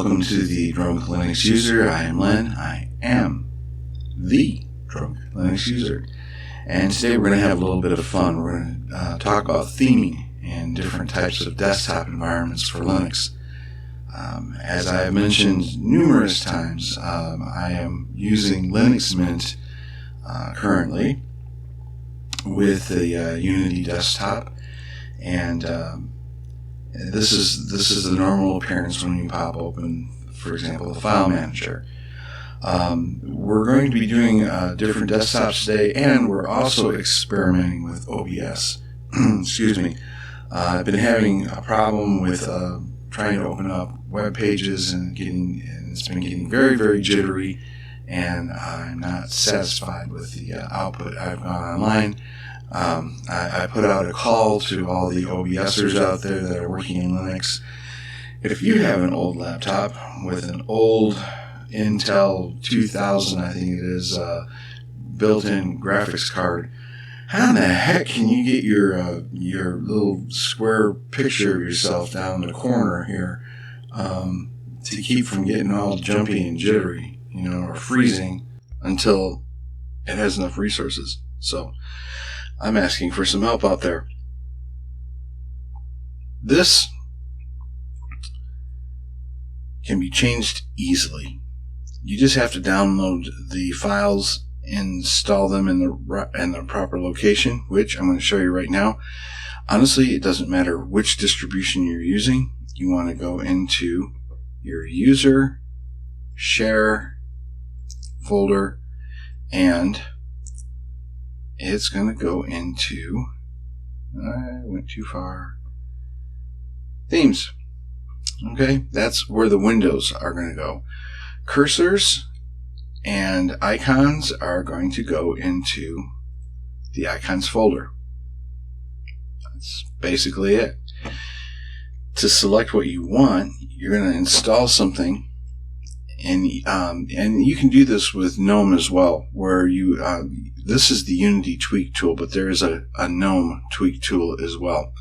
Welcome to the Drunk Linux User. I am Len. I am the Drunk Linux User. And today we're going to have a little bit of fun. We're going to talk about theming and different types of desktop environments for Linux. As I have mentioned numerous times, I am using Linux Mint currently with the Unity desktop, and this is the normal appearance when you pop open, for example, the file manager. We're going to be doing different desktops today, and we're also experimenting with OBS. Excuse me. I've been having a problem with trying to open up web pages and it's been getting very, very jittery, and I'm not satisfied with the output. I've gone online. I put out a call to all the OBSers out there that are working in Linux. If you have an old laptop with an old Intel 2000, I think it is, built-in graphics card, how in the heck can you get your little square picture of yourself down in the corner here to keep from getting all jumpy and jittery, or freezing until it has enough resources? So I'm asking for some help out there. This can be changed easily. You just have to download the files, install them in the proper location, which I'm going to show you right now. Honestly, it doesn't matter which distribution you're using. You want to go into your user share folder, and it's going to go into, I went too far, themes. Okay, that's where the windows are going to go. Cursors and icons are going to go into the icons folder. That's basically it. To select what you want, you're going to install something, and you can do this with GNOME as well, where you this is the Unity tweak tool, but there is a GNOME tweak tool as well.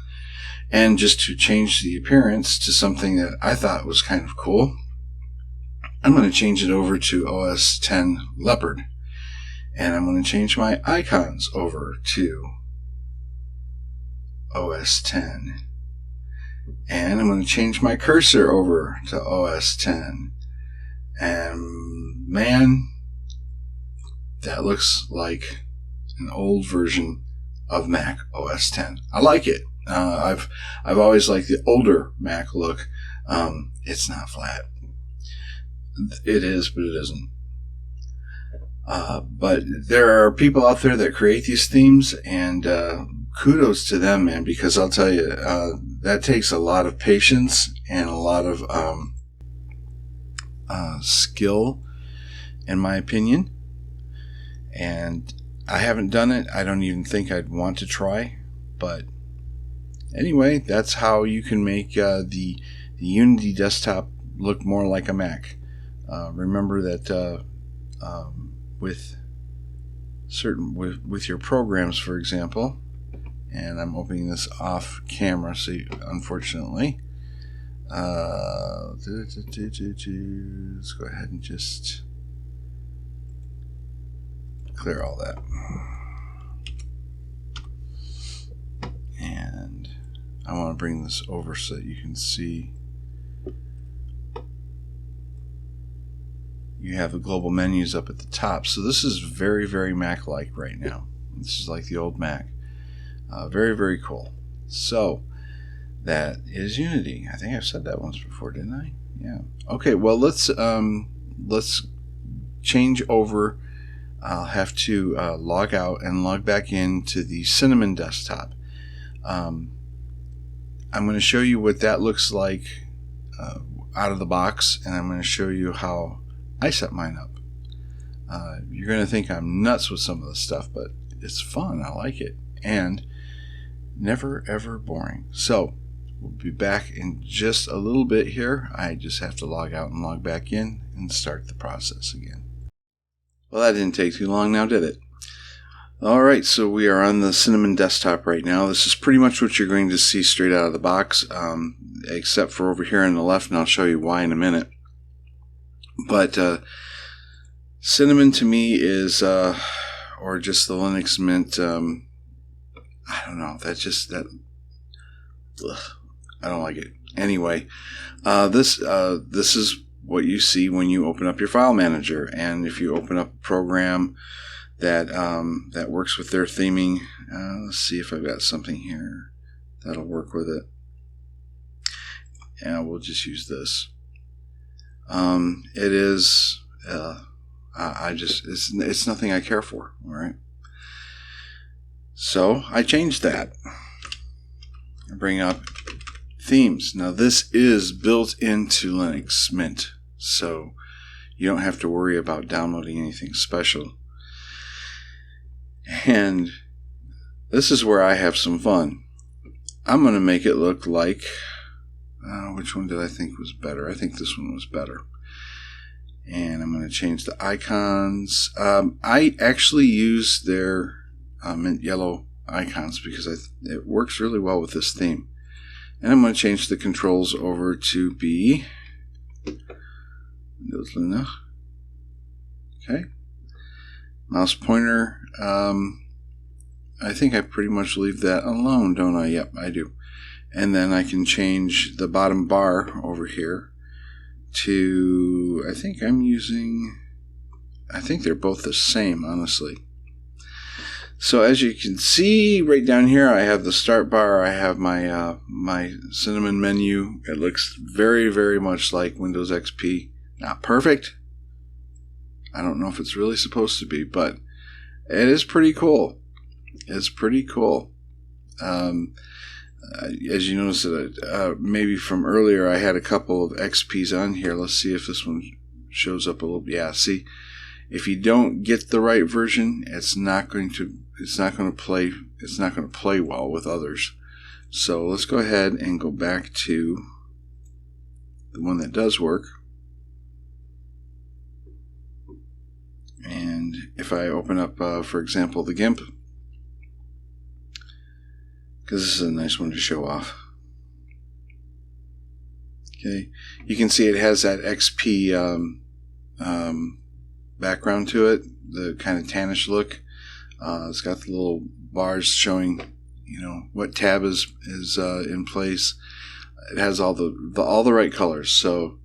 And just to change the appearance to something that I thought was kind of cool, I'm going to change it over to OS X Leopard. And I'm going to change my icons over to OS X. And I'm going to change my cursor over to OS X. And man, that looks like an old version of Mac OS X. I like it. I've always liked the older Mac look. It's not flat. It is, but it isn't. But there are people out there that create these themes, and kudos to them, man, because I'll tell you, that takes a lot of patience and a lot of skill, in my opinion. And I haven't done it. I don't even think I'd want to try. But anyway, that's how you can make the Unity desktop look more like a Mac. Remember that with your programs, for example, and I'm opening this off camera, so unfortunately, let's go ahead and just clear all that. And I want to bring this over so that you can see. You have the global menus up at the top. So this is very, very Mac-like right now. This is like the old Mac. Very, very cool. So that is Unity. I think I've said that once before, didn't I? Yeah. Okay. Well, let's change over. I'll have to log out and log back into the Cinnamon desktop. I'm going to show you what that looks like out of the box, and I'm going to show you how I set mine up. You're going to think I'm nuts with some of this stuff, but it's fun. I like it. And never, ever boring. So we'll be back in just a little bit here. I just have to log out and log back in and start the process again. Well, that didn't take too long now, did it? Alright, so we are on the Cinnamon desktop right now. This is pretty much what you're going to see straight out of the box, except for over here on the left, and I'll show you why in a minute. But Cinnamon to me is, or just the Linux Mint, I don't know. That's just that. Ugh, I don't like it. Anyway, this is what you see when you open up your file manager, and if you open up a program that that works with their theming. Let's see if I've got something here that'll work with it. Yeah, we'll just use this. It is. It's nothing I care for. All right. So I changed that. I bring up themes. Now this is built into Linux Mint, so you don't have to worry about downloading anything special. And this is where I have some fun. I'm going to make it look like, which one did I think was better? I think this one was better. And I'm going to change the icons. I actually use their mint yellow icons because it works really well with this theme. And I'm going to change the controls over to be Windows Luna. Okay. Mouse pointer. I think I pretty much leave that alone, don't I? Yep, I do. And then I can change the bottom bar over here to, I think they're both the same, honestly. So as you can see right down here, I have the start bar. I have my my Cinnamon menu. It looks very, very much like Windows XP. Not perfect. I don't know if it's really supposed to be, but it is pretty cool. It's pretty cool. As you notice, maybe from earlier, I had a couple of XPs on here. Let's see if this one shows up a little. Yeah, see, if you don't get the right version, it's not going to play well with others. So let's go ahead and go back to the one that does work. And if I open up, for example, the GIMP, because this is a nice one to show off. Okay, you can see it has that XP background to it, the kind of tannish look. It's got the little bars showing, what tab is in place. It has all the right colors, so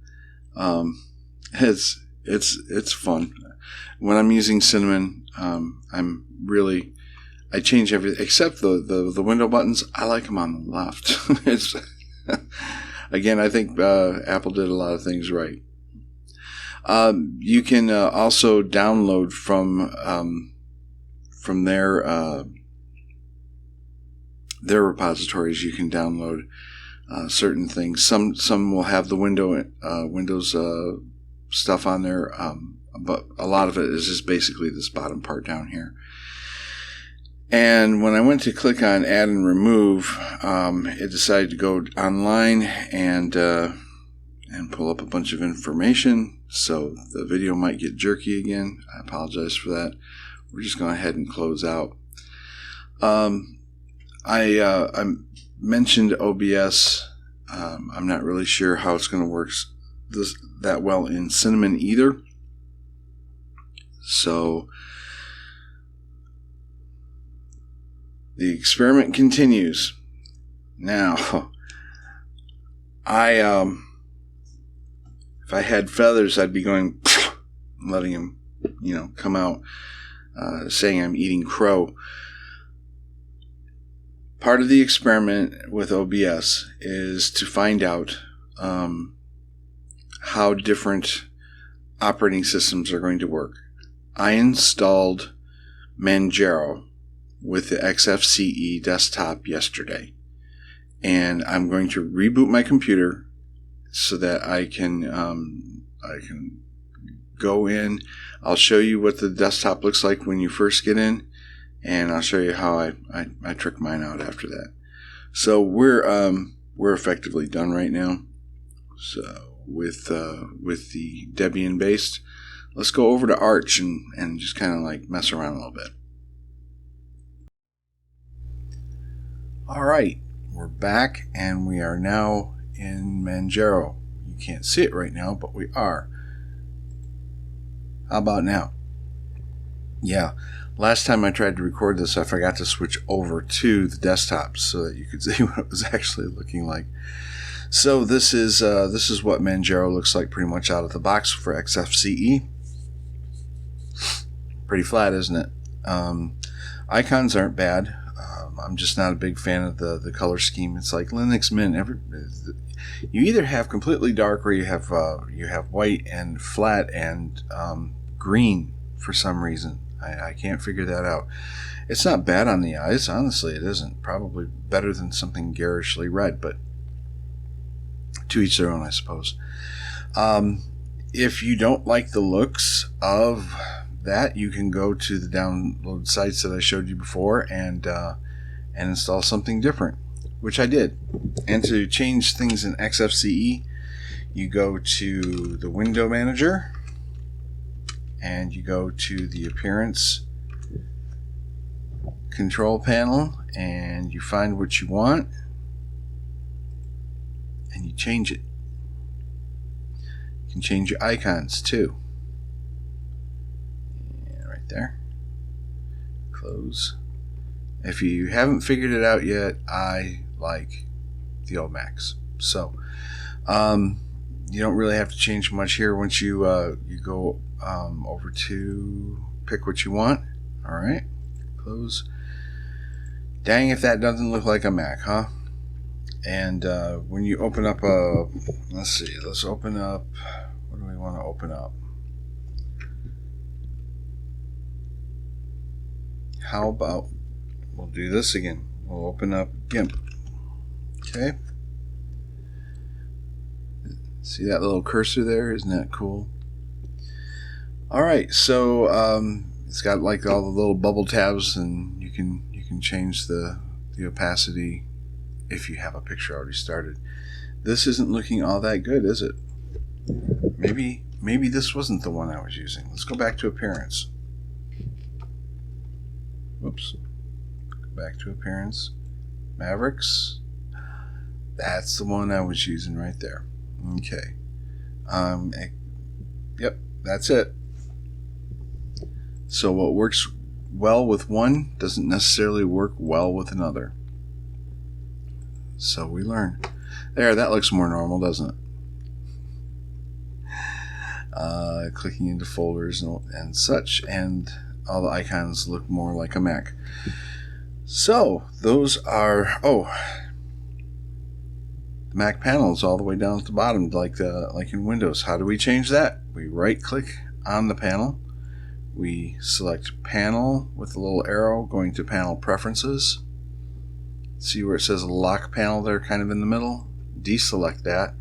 it's fun. When I'm using Cinnamon, I change everything except the window buttons. I like them on the left. It's again, I think Apple did a lot of things right. You can also download from their repositories. You can download certain things. Some will have the Windows stuff on there, but a lot of it is just basically this bottom part down here. And when I went to click on add and remove, it decided to go online and pull up a bunch of information. So the video might get jerky again. I apologize for that. We're just going ahead and close out. I mentioned OBS. I'm not really sure how it's going to work that well in Cinnamon either. So the experiment continues. Now, if I had feathers, I'd be going, letting them, come out, saying I'm eating crow. Part of the experiment with OBS is to find out how different operating systems are going to work. I installed Manjaro with the Xfce desktop yesterday, and I'm going to reboot my computer so that I can go in. I'll show you what the desktop looks like when you first get in, and I'll show you how I trick mine out after that. So we're effectively done right now. So with the Debian based, let's go over to Arch and just kind of like mess around a little bit. All right, we're back, and we are now in Manjaro. You can't see it right now, but we are. How about now? Yeah, last time I tried to record this, I forgot to switch over to the desktop so that you could see what it was actually looking like. So this is what Manjaro looks like pretty much out of the box for Xfce. Pretty flat, isn't it? Icons aren't bad. I'm just not a big fan of the color scheme. It's like Linux Mint. You either have completely dark or you have white and flat and green for some reason. I can't figure that out. It's not bad on the eyes. Honestly, it isn't. Probably better than something garishly red, but to each their own, I suppose. If you don't like the looks of that, you can go to the download sites that I showed you before and install something different, which I did. And to change things in Xfce, you go to the window manager and you go to the appearance control panel and you find what you want and you change it. You can change your icons too. Yeah, right there. Close. If you haven't figured it out yet, I like the old Macs. So you don't really have to change much here once you go over to pick what you want. All right, close. Dang if that doesn't look like a Mac, huh? And when you open up let's open up, what do we want to open up? How about we'll do this again. We'll open up GIMP. Okay. See that little cursor there? Isn't that cool? Alright, so it's got like all the little bubble tabs, and you can change the opacity if you have a picture already started. This isn't looking all that good, is it? Maybe this wasn't the one I was using. Let's go back to appearance. Whoops. Go back to appearance. Mavericks. That's the one I was using right there. Okay. Yep, that's it. So what works well with one doesn't necessarily work well with another. So we learn. There, that looks more normal, doesn't it? Clicking into folders and such, and all the icons look more like a Mac. So those are the Mac panels all the way down at the bottom, like in Windows. How do we change that? We right-click on the panel. We select Panel with a little arrow going to Panel Preferences. See where it says Lock Panel there, kind of in the middle? Deselect that,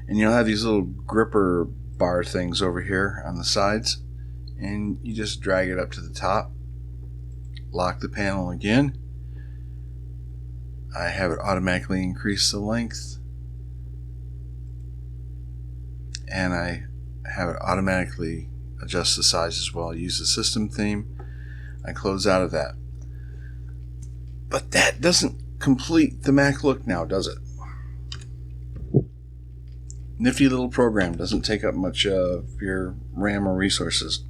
and you'll have these little gripper bar things over here on the sides, and you just drag it up to the top. Lock the panel again. I have it automatically increase the length, and I have it automatically adjust the size as well. I use the system theme. I close out of that. But that doesn't complete the Mac look now, does it? Nifty little program, doesn't take up much of your RAM or resources.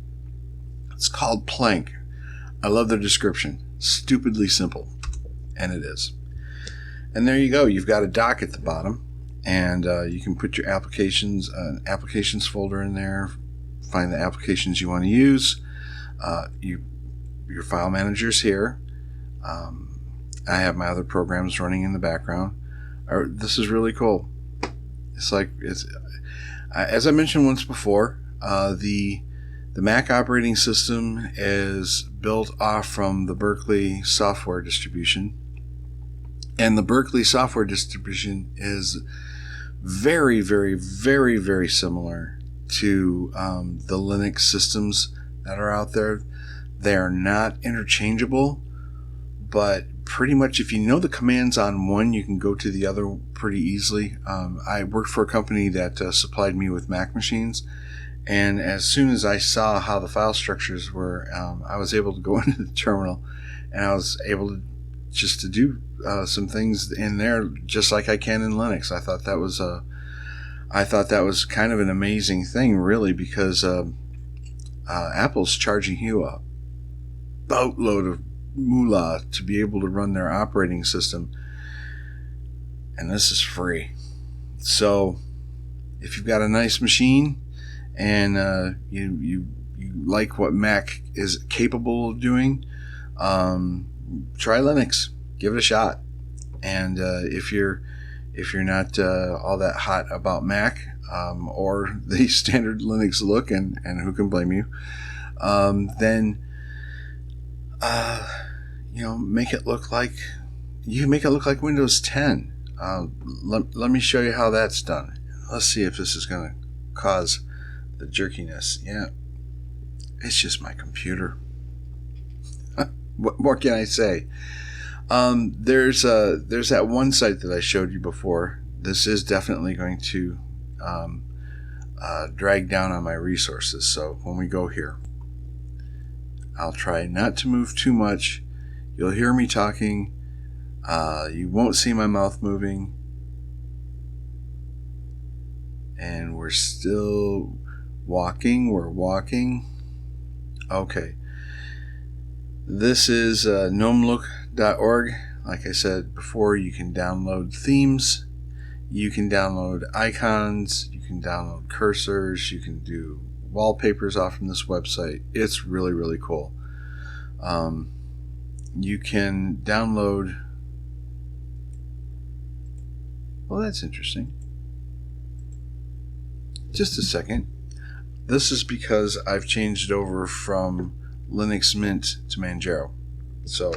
It's called Plank. I love their description. Stupidly simple. And it is. And there you go. You've got a dock at the bottom, and you can put your applications, an applications folder in there, find the applications you want to use. Your file manager's here. I have my other programs running in the background. This is really cool. It's as I mentioned once before, the Mac operating system is built off from the Berkeley software distribution, and the Berkeley software distribution is very, very, very, very similar to the Linux systems that are out there. They are not interchangeable, but pretty much if you know the commands on one, you can go to the other pretty easily. I worked for a company that supplied me with Mac machines, and as soon as I saw how the file structures were, I was able to go into the terminal, and I was able to just to do some things in there just like I can in Linux. I thought that was kind of an amazing thing, really, because Apple's charging you a boatload of moolah to be able to run their operating system, and this is free. So if you've got a nice machine and you like what Mac is capable of doing, try Linux. Give it a shot. And if you're not all that hot about Mac or the standard Linux look, and who can blame you, then make it look like Windows 10. Let me show you how that's done. Let's see if this is going to cause the jerkiness. Yeah, it's just my computer. What more can I say? There's that one site that I showed you before. This is definitely going to drag down on my resources. So when we go here, I'll try not to move too much. You'll hear me talking. You won't see my mouth moving. And we're still walking. We're walking. Okay. This is gnomelook.org. Like I said before, you can download themes. You can download icons. You can download cursors. You can do wallpapers off from this website. It's really, really cool. You can download... Well, that's interesting. Just a second. This is because I've changed over from Linux Mint to Manjaro. So,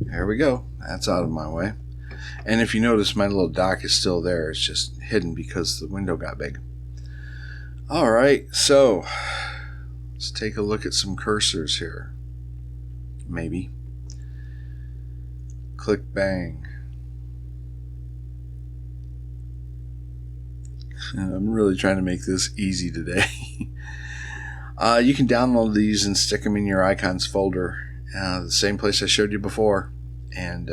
there we go. That's out of my way. And if you notice, my little dock is still there. It's just hidden because the window got big. Alright, so let's take a look at some cursors here. Maybe. Click bang. I'm really trying to make this easy today. You can download these and stick them in your icons folder. The same place I showed you before. And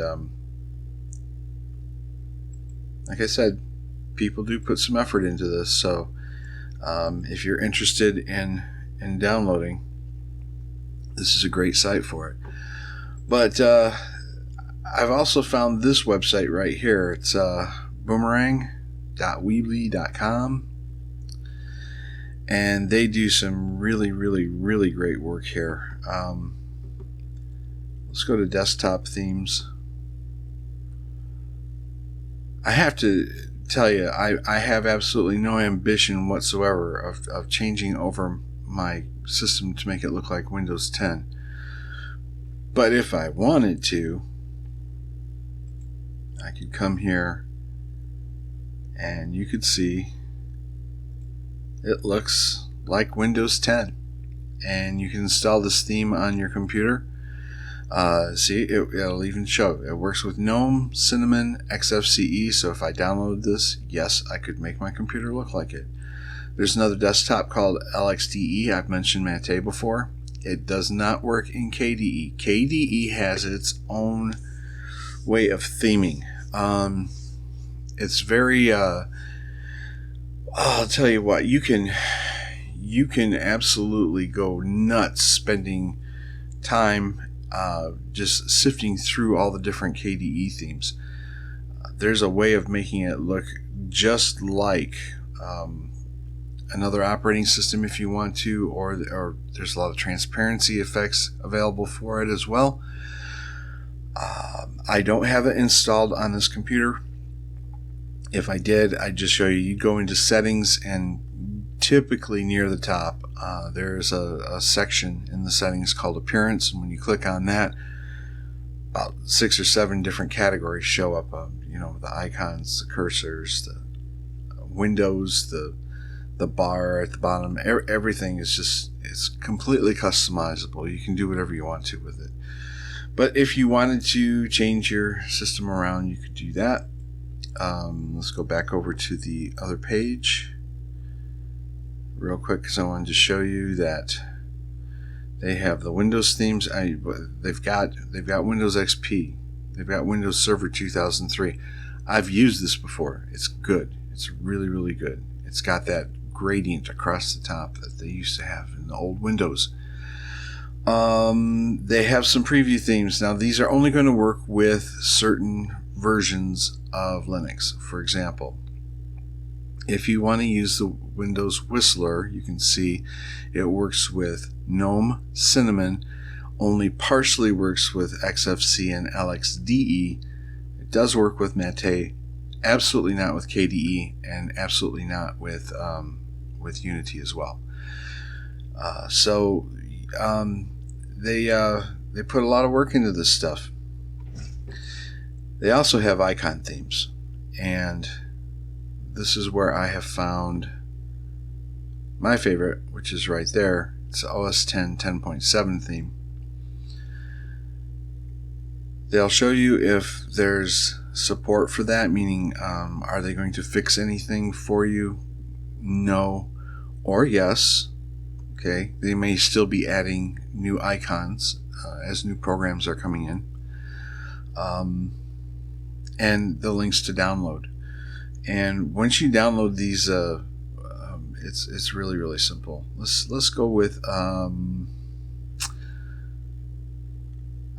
like I said, people do put some effort into this. So if you're interested in downloading, this is a great site for it. But I've also found this website right here. It's boomerang.weebly.com, and they do some really, really, really great work here. Let's go to desktop themes. I have to tell you, I have absolutely no ambition whatsoever of changing over my system to make it look like Windows 10. But if I wanted to, I could come here and you could see it looks like Windows 10. And you can install this theme on your computer. See, it'll even show. It works with GNOME, Cinnamon, Xfce. So if I download this, yes, I could make my computer look like it. There's another desktop called LXDE. I've mentioned Mate before. It does not work in KDE. KDE has its own way of theming. It's very I'll tell you what, you can absolutely go nuts spending time just sifting through all the different KDE themes. There's a way of making it look just like another operating system if you want to, or there's a lot of transparency effects available for it as well. I don't have it installed on this computer. If I did, I'd just show you. You'd go into settings, and typically near the top there's a section in the settings called appearance, and when you click on that, about 6 or 7 different categories show up. The icons, the cursors, the windows, the bar at the bottom. Everything is it's completely customizable. You can do whatever you want to with it. But if you wanted to change your system around, you could do that. Let's go back over to the other page real quick, because I wanted to show you that they have the Windows themes. They've got Windows XP. They've got Windows Server 2003. I've used this before. It's good. It's really, really good. It's got that gradient across the top that they used to have in the old Windows. They have some preview themes. Now, these are only going to work with certain versions of Linux. For example, if you want to use the Windows Whistler, you can see it works with GNOME, Cinnamon, only partially works with Xfce and LXDE. It does work with Mate, absolutely not with KDE, and absolutely not with Unity as well. They put a lot of work into this stuff. They also have icon themes, and this is where I have found my favorite, which is right there. It's OS 10 10.7 theme. They'll show you if there's support for that, meaning are they going to fix anything for you? No or yes. Okay, they may still be adding new icons as new programs are coming in, and the links to download. And once you download these, it's really, really simple. Let's go with I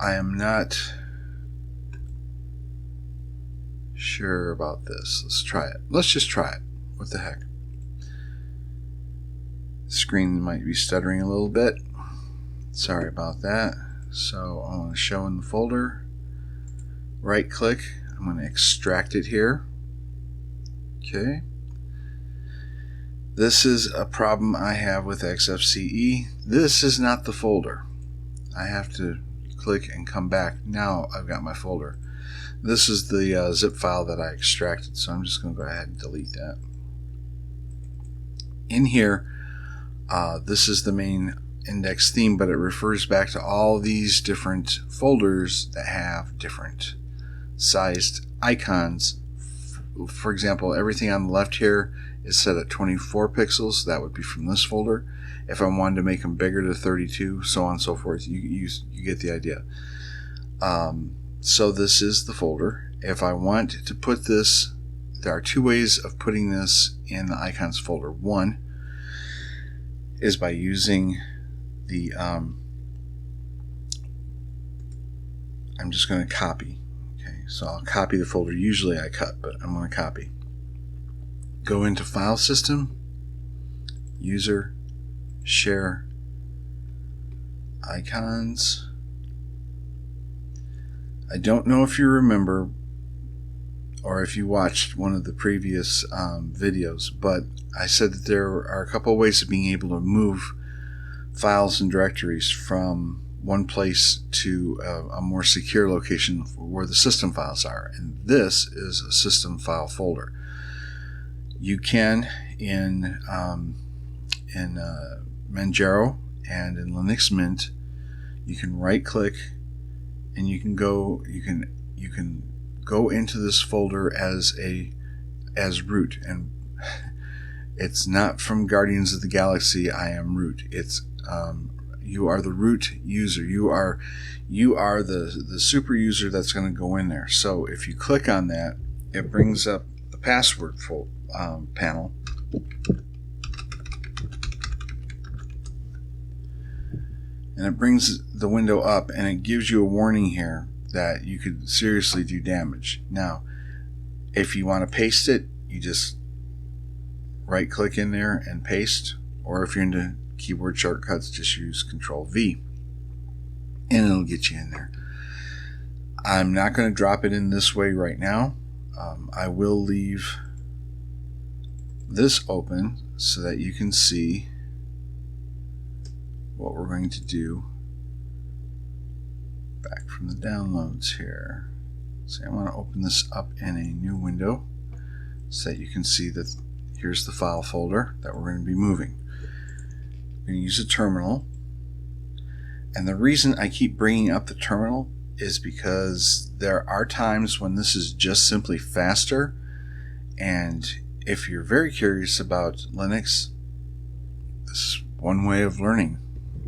am not sure about this. Let's try it. Let's just try it. What the heck? The screen might be stuttering a little bit. Sorry about that. So I'm going to show in the folder. Right click. I'm going to extract it here. Okay. This is a problem I have with Xfce. This is not the folder. I have to click and come back. Now I've got my folder. This is the zip file that I extracted, so I'm just going to go ahead and delete that. In here, this is the main index theme, but it refers back to all these different folders that have different sized icons. For example, everything on the left here is set at 24 pixels. That would be from this folder. If I wanted to make them bigger to 32, so on and so forth, you get the idea. So this is the folder. If I want to put this, there are two ways of putting this in the icons folder. One is by using the I'm just going to copy. Okay, so I'll copy the folder. Usually I cut, but I'm going to copy. Go into File System, User, Share, Icons. I don't know if you remember or if you watched one of the previous videos, but I said that there are a couple of ways of being able to move files and directories from one place to a more secure location where the system files are, and this is a system file folder. You can in Manjaro and in Linux Mint, you can right click and you can go into this folder as root, and it's not from Guardians of the Galaxy. I am root. It's you are the root user. You are the super user that's going to go in there. So if you click on that, it brings up the password panel. And it brings the window up, and it gives you a warning here that you could seriously do damage. Now, if you want to paste it, you just right click in there and paste, or if you're into keyboard shortcuts, just use Control-V and it'll get you in there. I'm not going to drop it in this way right now. I will leave this open so that you can see what we're going to do. Back from the downloads here. So I want to open this up in a new window so that you can see that here's the file folder that we're going to be moving. We're going to use a terminal, and the reason I keep bringing up the terminal is because there are times when this is just simply faster, and if you're very curious about Linux, this is one way of learning.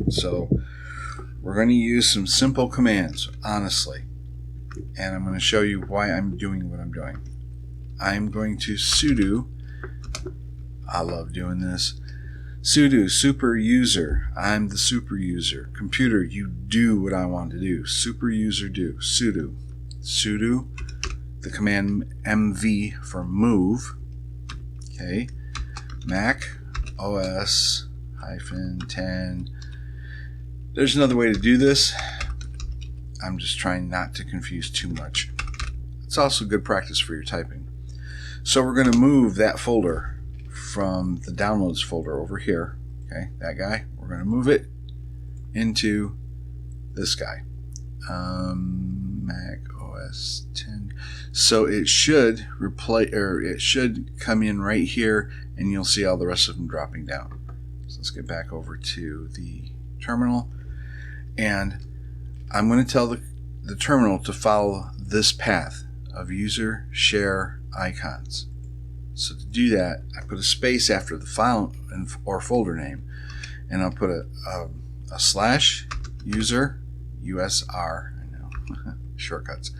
So we're going to use some simple commands, honestly, and I'm going to show you why I'm doing what I'm doing. I'm going to sudo I love doing this. Sudo super user. I'm the super user. Computer, you do what I want to do. Super user do. Sudo. Sudo. The command mv for move. Okay. Mac OS -10. There's another way to do this. I'm just trying not to confuse too much. It's also good practice for your typing. So we're going to move that folder from the downloads folder over here. Okay, that guy. We're going to move it into this guy. Mac OS 10. So it should replace, or it should come in right here, and you'll see all the rest of them dropping down. So let's get back over to the terminal, and I'm going to tell the terminal to follow this path of user share icons. So to do that, I put a space after the file or folder name, and I'll put a slash user USR. I know shortcuts.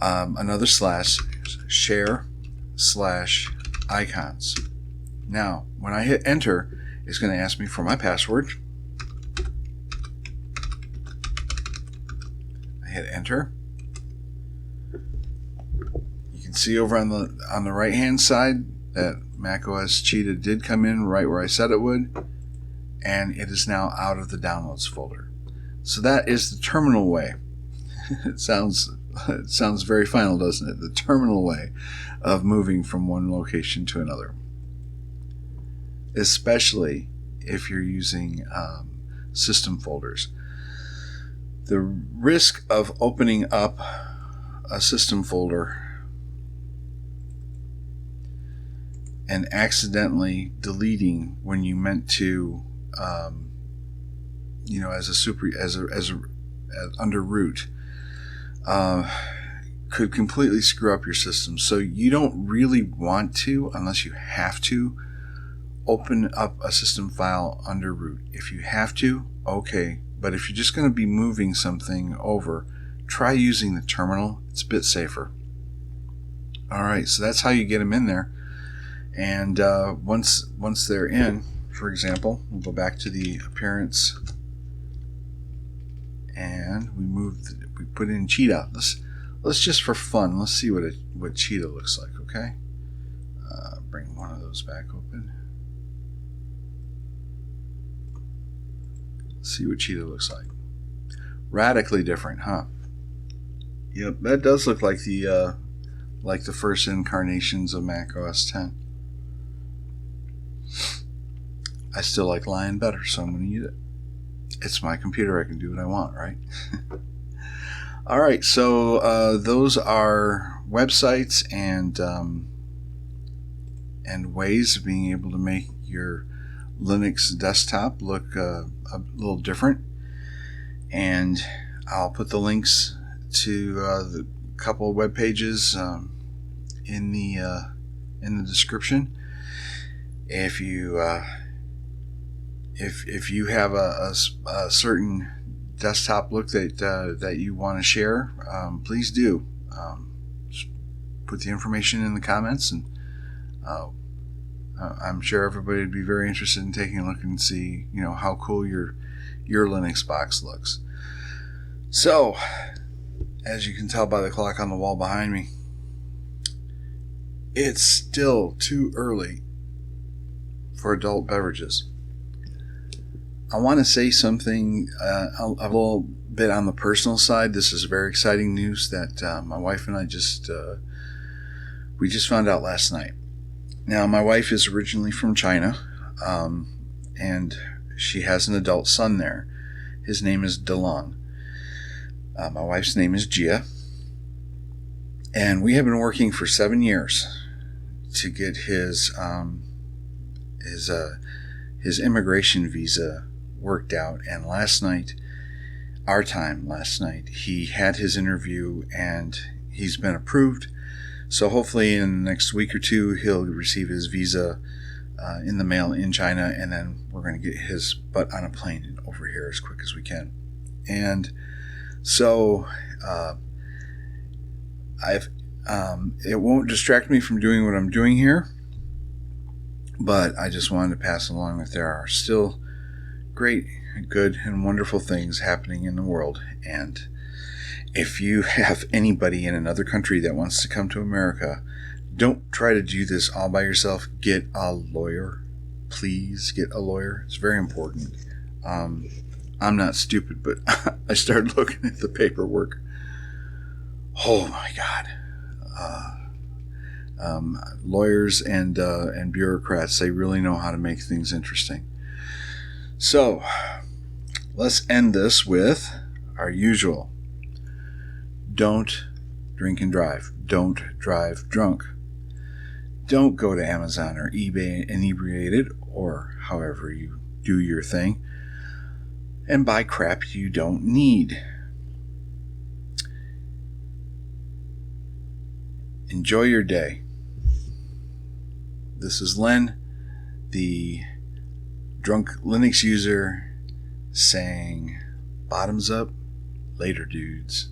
Another slash share slash icons. Now, when I hit enter, it's going to ask me for my password. I hit enter. You can see over on the right hand side that macOS Cheetah did come in right where I said it would, and it is now out of the downloads folder. So that is the terminal way. It sounds very final, doesn't it? The terminal way of moving from one location to another, especially if you're using system folders. The risk of opening up a system folder and accidentally deleting when you meant to, as under root, could completely screw up your system. So you don't really want to, unless you have to, open up a system file under root. If you have to, okay. But if you're just going to be moving something over, try using the terminal. It's a bit safer. All right, so that's how you get them in there. And once they're in, for example, we'll go back to the appearance, and we put in Cheetah. Let's just for fun, let's see what Cheetah looks like. Okay, bring one of those back open. Let's see what Cheetah looks like. Radically different, huh? Yep, that does look like the first incarnations of Mac OS 10. I still like Lion better, so I'm going to use it. It's my computer. I can do what I want, right? All right, so those are websites and ways of being able to make your Linux desktop look a little different. And I'll put the links to the couple of web pages in the description. If you have a certain desktop look that you want to share, please do. Just put the information in the comments, and I'm sure everybody would be very interested in taking a look and see, how cool your Linux box looks. So, as you can tell by the clock on the wall behind me, it's still too early for adult beverages. I want to say something a little bit on the personal side. This is very exciting news that my wife and I just found out last night. Now, my wife is originally from China, and she has an adult son there. His name is DeLong. My wife's name is Gia, and we have been working for 7 years to get his immigration visa worked out. And last night, he had his interview and he's been approved. So hopefully in the next week or two, he'll receive his visa in the mail in China, and then we're going to get his butt on a plane over here as quick as we can. And so it won't distract me from doing what I'm doing here. But I just wanted to pass along that there are still great, good, and wonderful things happening in the world. And if you have anybody in another country that wants to come to America, don't try to do this all by yourself. Get a lawyer. Please get a lawyer. It's very important. I'm not stupid, but I started looking at the paperwork. Oh my God. Lawyers and bureaucrats, they really know how to make things interesting. So, let's end this with our usual. Don't drink and drive. Don't drive drunk. Don't go to Amazon or eBay inebriated, or however you do your thing, and buy crap you don't need. Enjoy your day. This is Len, the drunk Linux user, saying bottoms up, later dudes.